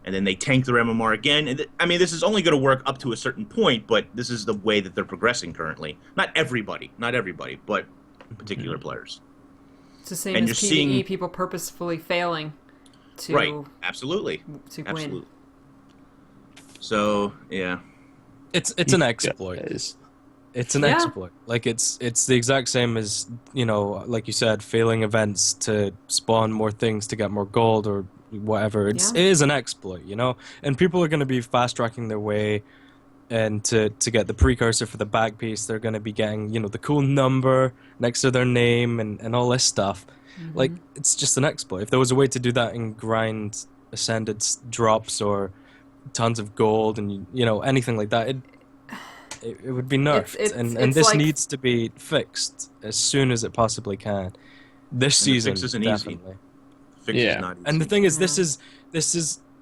and then they tank their MMR again. And I mean, this is only going to work up to a certain point, but this is the way that they're progressing currently. Not everybody, but particular players. It's the same And as you're PvE, seeing- people purposefully failing to Right, absolutely. win. So, yeah. It's an exploit. It is. It's an Yeah. exploit. Like it's the exact same as, you know, like you said, failing events to spawn more things to get more gold or whatever. It is an exploit, you know? And people are going to be fast tracking their way, and to get the precursor for the back piece, they're going to be getting, you know, the cool number next to their name and all this stuff. Like, it's just an exploit. If there was a way to do that and grind ascended drops or tons of gold and, you know, anything like that, it would be nerfed. And it's this like- needs to be fixed as soon as it possibly can. This And the season, fix isn't definitely. easy. Fix Yeah. is not easy. And the thing is, Yeah.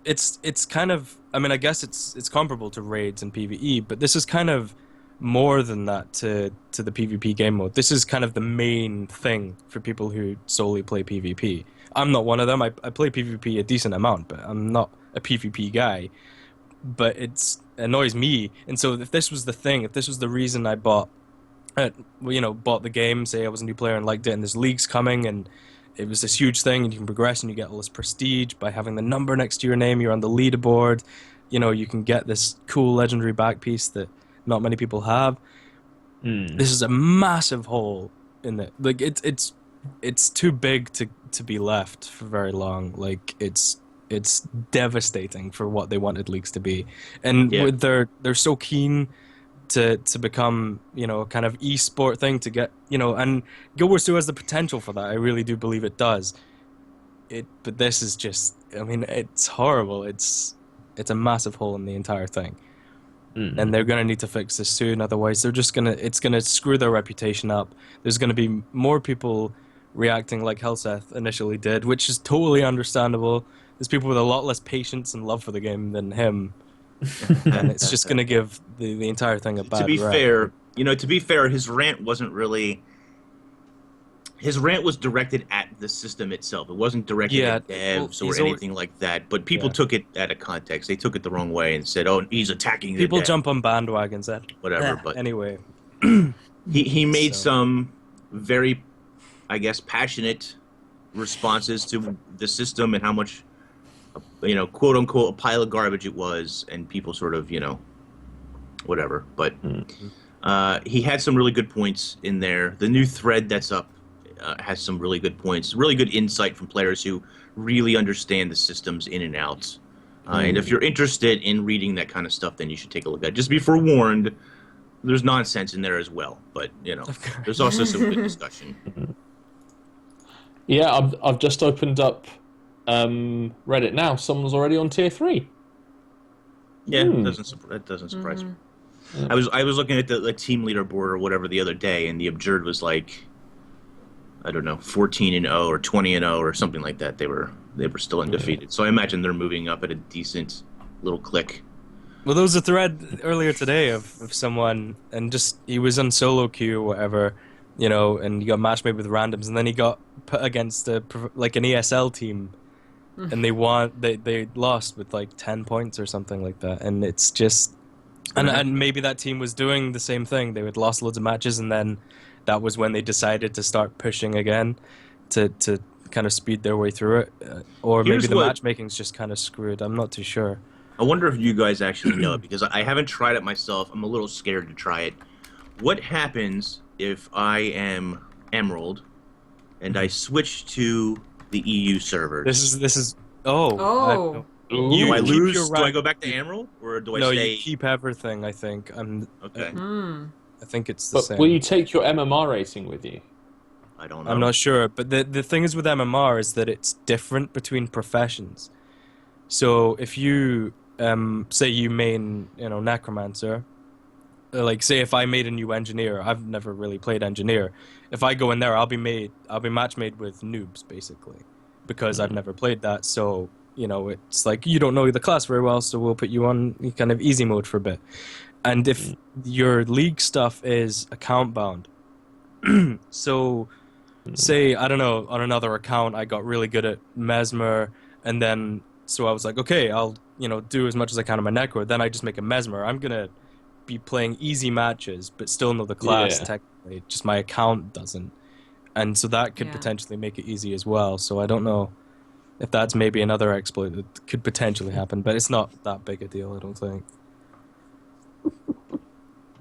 it's kind of, I mean, I guess it's comparable to raids and PvE, but this is kind of more than that to the PvP game mode. This is kind of the main thing for people who solely play PvP. I'm not one of them. I play PvP a decent amount, but I'm not a PvP guy. But it annoys me, and so if this was the thing, if this was the reason I bought the game, say I was a new player and liked it, and there's leagues coming, and it was this huge thing, and you can progress, and you get all this prestige by having the number next to your name, you're on the leaderboard, you know, you can get this cool legendary back piece that not many people have. This is a massive hole in it. Like, it's too big to be left for very long. Like, it's devastating for what they wanted leagues to be, and they're so keen to become, you know, kind of esport thing to get, you know, and Guild Wars 2 has the potential for that. I really do believe it does. But this is just, I mean, it's horrible. It's a massive hole in the entire thing, and they're gonna need to fix this soon. Otherwise, it's gonna screw their reputation up. There's gonna be more people reacting like Helseth initially did, which is totally understandable. There's people with a lot less patience and love for the game than him, and it's just going to give the entire thing a bad To be rep. fair, his rant wasn't really. His rant was directed at the system itself. It wasn't directed at devs or anything like that. But people took it out of context. They took it the wrong way and said, "Oh, he's attacking." People the dev. jump on bandwagons. Whatever. But anyway, he made some very, I guess, passionate responses to the system and how much, you know, quote unquote, a pile of garbage it was, and people sort of, you know, whatever. But he had some really good points in there. The new thread that's up has some really good points, really good insight from players who really understand the systems in and out. And if you're interested in reading that kind of stuff, then you should take a look at it. Just be forewarned, there's nonsense in there as well. But, you know, there's also some good discussion. Yeah, I've just opened up Reddit now. Someone's already on tier 3. Yeah, that doesn't surprise me. I was looking at the team leaderboard or whatever the other day, and the Absurd was like, I don't know, 14-0 or 20-0 or something like that. They were still undefeated. So I imagine they're moving up at a decent little click. Well, there was a thread earlier today of someone, and just he was on solo queue or whatever, and he got matched made with randoms, and then he got put against an ESL team, and they lost with like 10 points or something like that, and it's just. And maybe that team was doing the same thing. They had lost loads of matches, and then that was when they decided to start pushing again to kind of speed their way through it. Or maybe the matchmaking's just kind of screwed. I'm not too sure. I wonder if you guys actually know it, because I haven't tried it myself. I'm a little scared to try it. What happens if I am Emerald and I switch to the EU servers? This is... Oh. Do I lose? Do I go back to Emerald, or do I stay? No, you keep everything, I think. Okay. I think it's the same. Will you take your MMR rating with you? I don't know. I'm not sure, but the thing is with MMR is that it's different between professions. So if you say you main, necromancer, like say if I made a new engineer, I've never really played engineer. If I go in there, I'll be match made with noobs basically, because I've never played that. So. It's like you don't know the class very well, so we'll put you on kind of easy mode for a bit. And if your league stuff is account bound, so say, I don't know, on another account I got really good at Mesmer, and then so I was like, okay, I'll do as much as I can on my Necro, then I just make a Mesmer. I'm gonna be playing easy matches, but still know the class technically, just my account doesn't. And so that could potentially make it easy as well, so I don't know if that's maybe another exploit that could potentially happen, but it's not that big a deal, I don't think.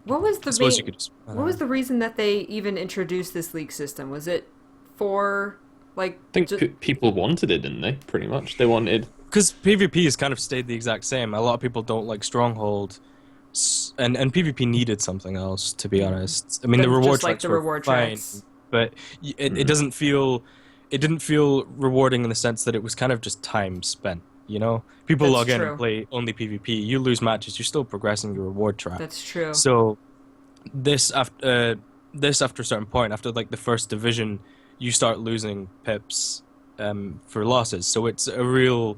What was the reason that they even introduced this league system? Was it for, like... I think people wanted it, didn't they? Pretty much. They wanted... Because PvP has kind of stayed the exact same. A lot of people don't like Stronghold, and PvP needed something else, to be honest. I mean, the reward tracks were fine, but it doesn't feel... It didn't feel rewarding in the sense that it was kind of just time spent, People log in and play only PvP. You lose matches, you're still progressing your reward track. That's true. So after a certain point, after like the first division, you start losing pips for losses. So it's a real...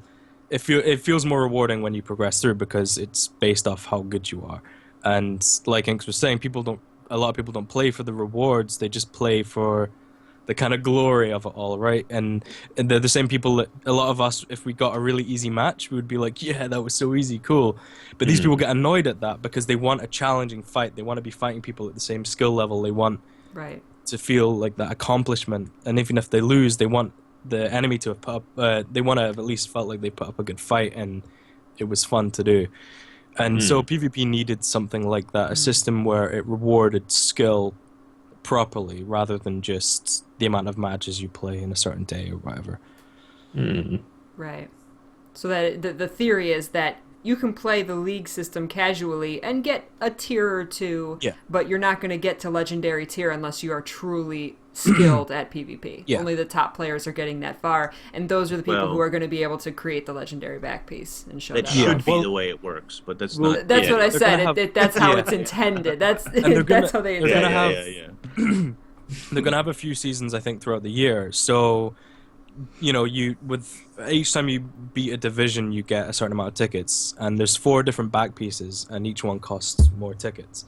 It feels more rewarding when you progress through because it's based off how good you are. And like Inks was saying, a lot of people don't play for the rewards, they just play for the kind of glory of it all, right? And they're the same people that a lot of us, if we got a really easy match, we would be like, yeah, that was so easy, cool. But these people get annoyed at that because they want a challenging fight. They want to be fighting people at the same skill level. They want to feel like that accomplishment. And even if they lose, they want the enemy to have put up, they want to have at least felt like they put up a good fight and it was fun to do. And so PvP needed something like that, a system where it rewarded skill properly rather than just the amount of matches you play in a certain day or whatever. Right. So that the theory is that you can play the league system casually and get a tier or two, but you're not going to get to legendary tier unless you are truly skilled at PvP. Yeah. Only the top players are getting that far, and those are the people who are going to be able to create the legendary back piece and show that. It should be the way it works, but that's not. That's what I said. That's how it's intended. That's how they intended. They're going to have a few seasons, I think, throughout the year. So, with each time you beat a division, you get a certain amount of tickets, and there's 4 different back pieces, and each one costs more tickets.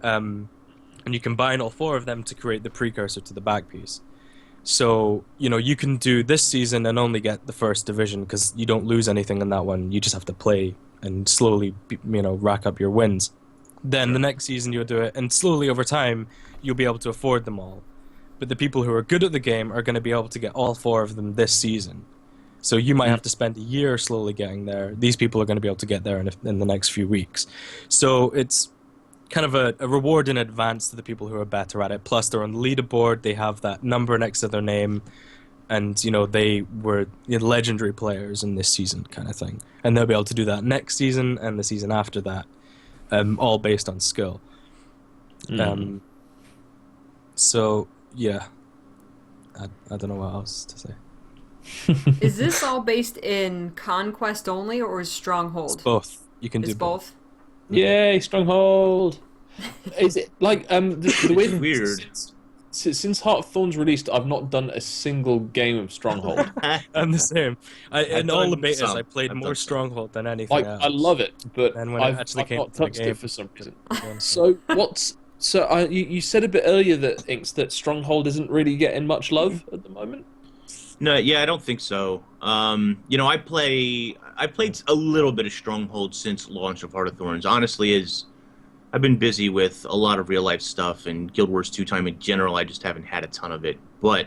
And you combine all 4 of them to create the precursor to the back piece. So, you can do this season and only get the first division because you don't lose anything in that one. You just have to play and slowly, rack up your wins. Then the next season you'll do it, and slowly over time, you'll be able to afford them all. But the people who are good at the game are going to be able to get all 4 of them this season. So you might have to spend a year slowly getting there. These people are going to be able to get there in the next few weeks. So it's kind of a reward in advance to the people who are better at it. Plus, they're on the leaderboard. They have that number next to their name. And, they were legendary players in this season kind of thing. And they'll be able to do that next season and the season after that, all based on skill. So, yeah. I don't know what else to say. Is this all based in Conquest only, or is Stronghold? It's both. You can Is do both. both? Yay, Stronghold! Is it like the way It's weird. Since Heart of Thorns released, I've not done a single game of Stronghold. I'm the same. In all the done betas, some. I played I've more done some. Stronghold than anything else. I love it, but And when it I've actually came not to the touched game, it for some reason. You said a bit earlier that Inks that Stronghold isn't really getting much love at the moment. No, yeah, I don't think so. I played a little bit of Stronghold since launch of Heart of Thorns. Honestly, I've been busy with a lot of real life stuff and Guild Wars 2 time in general. I just haven't had a ton of it. But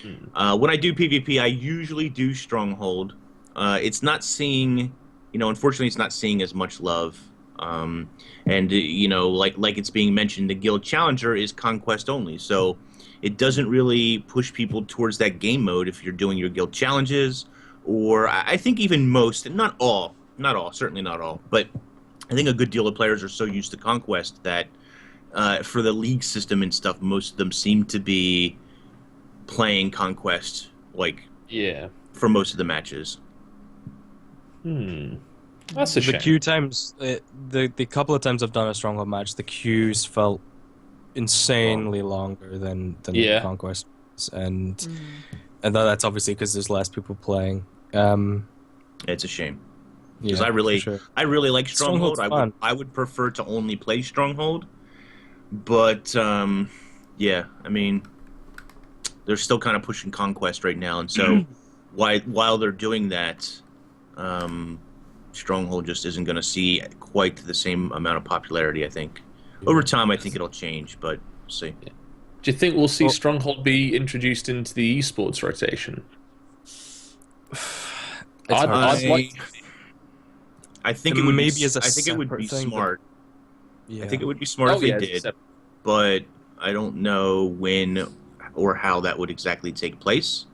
when I do PvP, I usually do Stronghold. It's not seeing, unfortunately, it's not seeing as much love. Like it's being mentioned, the Guild Challenger is Conquest only, so it doesn't really push people towards that game mode if you're doing your Guild Challenges, or I think even most, not all, certainly not all, but I think a good deal of players are so used to Conquest that for the league system and stuff, most of them seem to be playing Conquest, for most of the matches. That's a shame. The queue times, the couple of times I've done a Stronghold match, the queues felt insanely longer than Conquest, and that's obviously because there's less people playing. It's a shame. Yeah, Because I really like Stronghold. I would prefer to only play Stronghold, but yeah, I mean, they're still kind of pushing Conquest right now, and so while they're doing that, Stronghold just isn't going to see quite the same amount of popularity. I think over time, I think it'll change, but we'll see. Yeah. Do you think we'll see Stronghold be introduced into the esports rotation? I think it would maybe be, as a I think it would be separate thing, smart. Yeah. I think it would be smart if they did, but I don't know when or how that would exactly take place.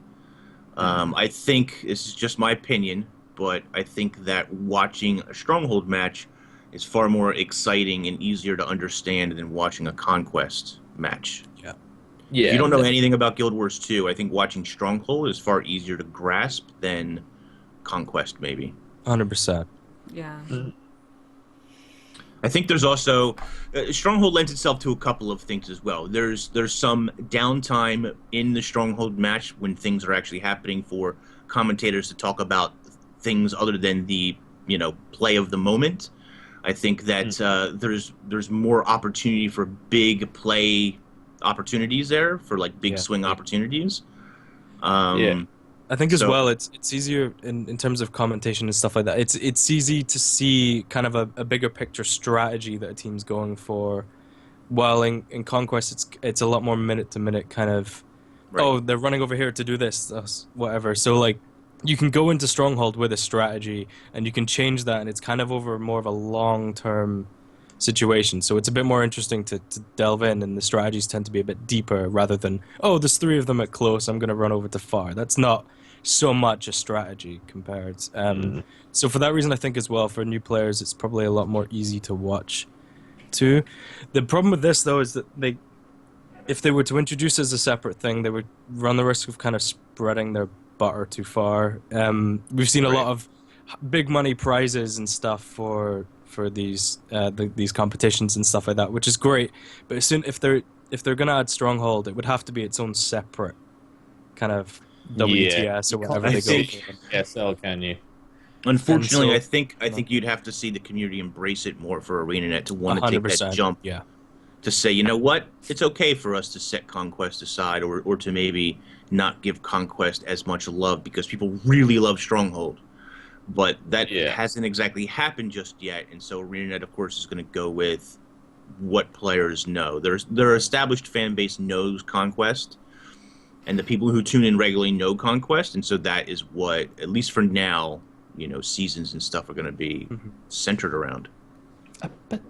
I think this is just my opinion, but I think that watching a Stronghold match is far more exciting and easier to understand than watching a Conquest match. Yeah. If you don't know anything about Guild Wars 2, I think watching Stronghold is far easier to grasp than Conquest, maybe. 100%. Yeah. I think there's also Stronghold lends itself to a couple of things as well. There's some downtime in the Stronghold match when things are actually happening for commentators to talk about things other than the play of the moment. I think that there's more opportunity for big play opportunities there, for like big swing opportunities. I think as well, it's easier in terms of commentation and stuff like that. It's easy to see kind of a bigger picture strategy that a team's going for, while in Conquest it's a lot more minute to minute kind of. Right. Oh, they're running over here to do this, whatever. So like, you can go into Stronghold with a strategy and you can change that, and it's kind of over more of a long term situation. So it's a bit more interesting to delve in, and the strategies tend to be a bit deeper rather than, oh, there's 3 of them at close, I'm going to run over to far. That's not so much a strategy compared. So for that reason, I think as well, for new players, it's probably a lot more easy to watch too. The problem with this though is that if they were to introduce it as a separate thing, they would run the risk of kind of spreading their butter too far. We've seen a lot of big money prizes and stuff for these competitions and stuff like that, which is great. But soon, if they're gonna add Stronghold, it would have to be its own separate kind of WTS or whatever they go for. SL, can you? Unfortunately, I think you'd have to see the community embrace it more for ArenaNet to want to take that jump. Yeah. To say, you know what, it's okay for us to set Conquest aside, or to maybe not give Conquest as much love because people really love Stronghold. But that hasn't exactly happened just yet, and so ArenaNet, of course, is going to go with what players know. Their established fan base knows Conquest, and the people who tune in regularly know Conquest, and so that is what, at least for now, seasons and stuff are going to be centered around.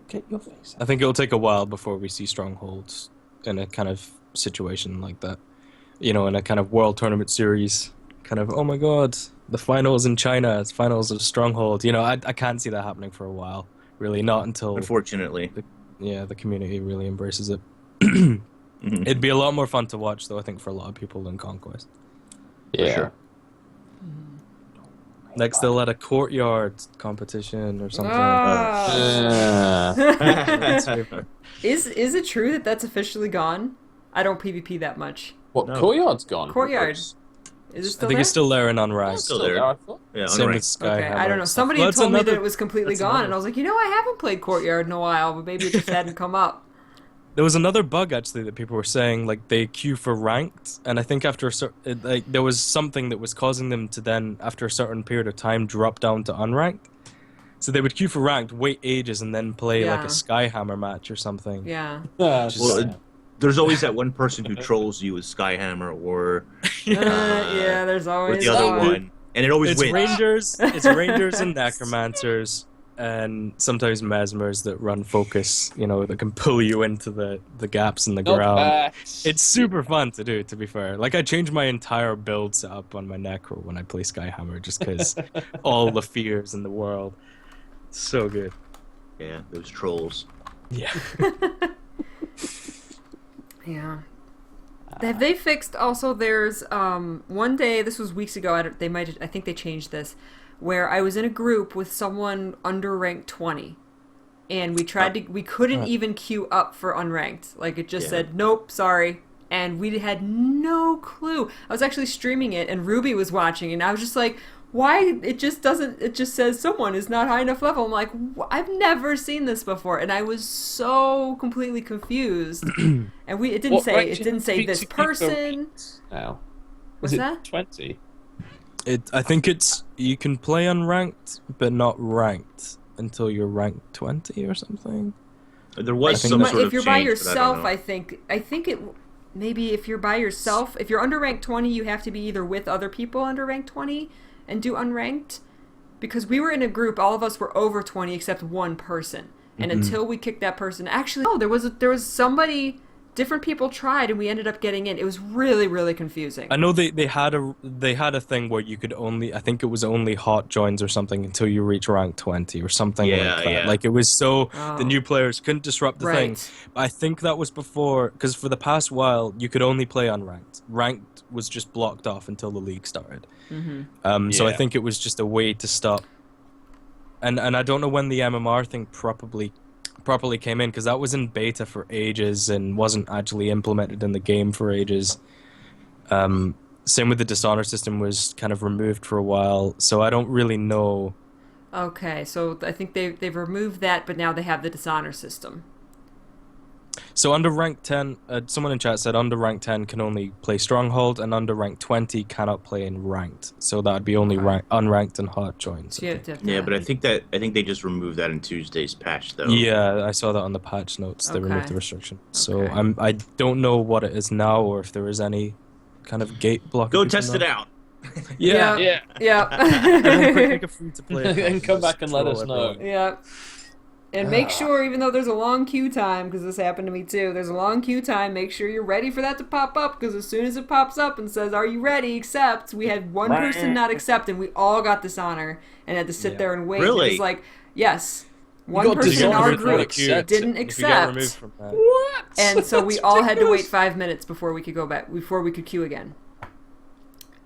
Get your face out. I think it'll take a while before we see Strongholds in a kind of situation like that. In a kind of World Tournament Series. Kind of, oh my god, the finals in China, it's finals of Stronghold. I can't see that happening for a while. Really, not until... Unfortunately. The community really embraces it. It'd be a lot more fun to watch, though, I think, for a lot of people than Conquest. Yeah. For sure. Next, they'll let a courtyard competition or something. Ah. That's favorite. Is it true that that's officially gone? I don't PvP that much. What, No. Courtyard's gone? Courtyard. Is it I still think there? it's still there and unranked. Still there. I thought. Yeah, Same with unranked. Skyhammer. Okay, I don't know. and stuff. Somebody Well, had that's told me another- that it was completely that's gone, another- and I was like, I haven't played Courtyard in a while, but maybe it just hadn't come up. There was another bug actually that people were saying, like they queue for ranked, and I think after a certain, like there was something that was causing them to then, after a certain period of time, drop down to unranked. So they would queue for ranked, wait ages, and then play like Yeah. a Skyhammer match or something. Yeah. Well, there's always that one person who trolls you with Skyhammer or Yeah, there's or always the other that. one, and it always It's wins. Rangers and Necromancers, and sometimes Mesmers that run focus, that can pull you into the gaps in the ground. It's super fun to do, to be fair. Like, I changed my entire build setup on my Necro when I play Skyhammer, just because all the fears in the world. So good. Yeah, those trolls. Yeah. Yeah. Have they fixed also there's one day, this was weeks ago, I think they changed this, where I was in a group with someone under rank 20 and we couldn't even queue up for unranked. Like, it just said nope, sorry, and we had no clue. I was actually streaming it and Ruby was watching and I was just like, why it just says someone is not high enough level. I'm like, I've never seen this before, and I was so completely confused. And it didn't say this person. Now, What's is it that? 20? I think you can play unranked, but not ranked until you're ranked 20 or something. There was I think some that- sort of If you're change, by but yourself, I I think it. Maybe if you're by yourself, if you're under rank 20, you have to be either with other people under rank 20 and do unranked. Because we were in a group, all of us were over 20 except one person. And until we kicked that person, actually, there was somebody, different people tried, and we ended up getting in. It was really, really confusing. I know they had a thing where you could only, I think it was only hot joins or something until you reach rank 20 or something like that. Yeah. Like, it was so the new players couldn't disrupt the thing. Right. I think that was before, because for the past while you could only play unranked. Ranked was just blocked off until the league started. So I think it was just a way to stop. And I don't know when the MMR thing properly came in, because that was in beta for ages and wasn't actually implemented in the game for ages. Same with the dishonor system, was kind of removed for a while, so I don't really know. Okay, so I think they've removed that, but now they have the dishonor system. So under rank 10, someone in chat said under rank 10 can only play stronghold, and under rank 20 cannot play in ranked. So that'd be only unranked and hot joins. So you have to have Yeah, that. but I think they just removed that in Tuesday's patch, though. Yeah, I saw that on the patch notes. They removed Okay. the restriction. So Okay. I don't know what it is now, or if there is any kind of gate block. Go test it out. Yeah. Yeah. Yeah. Make a free to play And come back and let us know. Yeah. And make sure, even though there's a long queue time, because this happened to me too, there's a long queue time, make sure you're ready for that to pop up, because as soon as it pops up and says, are you ready, accept, we had one person not accept, and we all got dishonor, and had to sit there and wait. Really? It was like, yes, one got person in our dishonored for group accepting. didn't If you get removed accept, from that. What? and so we That's all had to wait ridiculous. 5 minutes before we could go back, before we could queue again.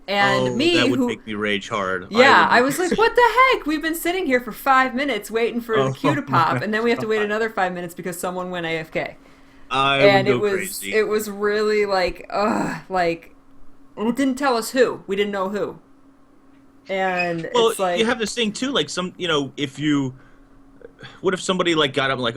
And that would make me rage hard. Yeah, I would- was like, what the heck? We've been sitting here for 5 minutes waiting for the queue to pop, and then we have to wait another 5 minutes because someone went AFK. I would go crazy. It was really like, and it didn't tell us who. We didn't know who. And Well, it's like, you have this thing too, like if you, what if somebody like got up and like,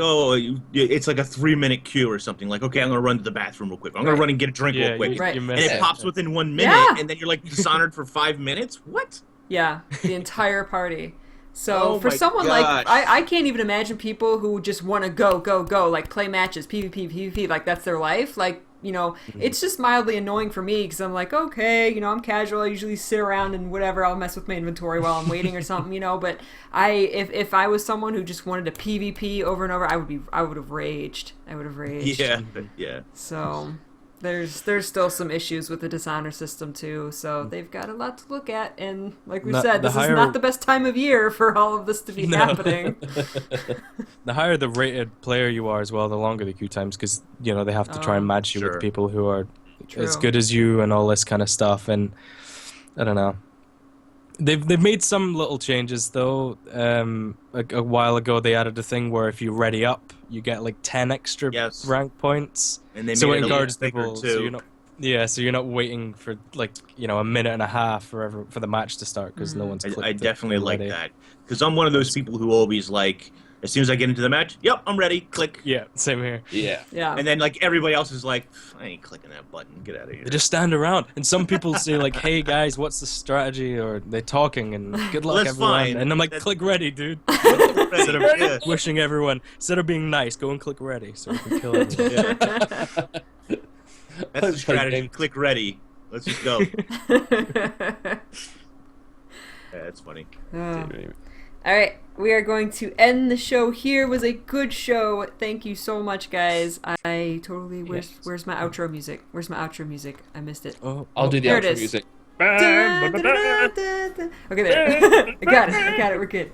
it's like a 3-minute queue or something, like, okay, I'm gonna run to the bathroom real quick. I'm gonna run and get a drink real quick. Right. you And missed it it. pops within 1 minute, Yeah. and then you're like dishonored for 5 minutes. What? yeah, the entire party. So Oh for my someone gosh. like, I can't even imagine people who just want to go, like play matches, PvP, like that's their life. Like, it's just mildly annoying for me because I'm like, okay, I'm casual. I usually sit around and whatever. I'll mess with my inventory while I'm waiting or something, But if I was someone who just wanted to PvP over and over, I would have raged. Yeah. So there's still some issues with the dishonor system too. So they've got a lot to look at, and like we said, this is not the best time of year for all of this to be happening. The higher the rated player you are as well, the longer the queue times, because they have to try and match you Sure. with people who are True. as good as you and all this kind of stuff. And I don't know. They've made some little changes though. A while ago they added a thing where if you ready up, you get like 10 extra Yes. rank points. And they so made it it a little encourages thicker, people. too. So you're not. Yeah, so you're not waiting for like a minute and a half for the match to start because no one's. I definitely like ready. that because I'm one of those people who always like as soon as I get into the match, yep, I'm ready. Click. Yeah, same here. Yeah. And then like everybody else is like, I ain't clicking that button. Get out of here. They just stand around, and some people say like, "Hey guys, what's the strategy?" Or they're talking and good luck Well, that's everyone. fine. And I'm like, That's- "Click ready, dude." Ready, Instead of yeah. wishing everyone, instead of being nice, go and click ready so we can kill everyone. Yeah. That's the strategy. Click ready. Let's just go. Yeah, that's funny. All right, we are going to end the show here. It was a good show. Thank you so much, guys. I totally where's my outro music? Where's my outro music? I missed it. I'll do the There it outro is. music. Okay, there. I got it. We're good.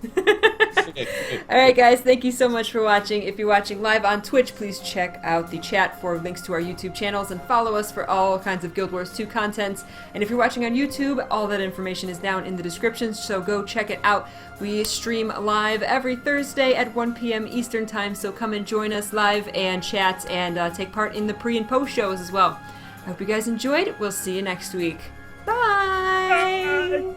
All right, guys. Thank you so much for watching. If you're watching live on Twitch, please check out the chat for links to our YouTube channels and follow us for all kinds of Guild Wars 2 content. And if you're watching on YouTube, all that information is down in the description, so go check it out. We stream live every Thursday at 1 p.m. Eastern Time, so come and join us live and chat and take part in the pre and post shows as well. I hope you guys enjoyed. We'll see you next week. Bye.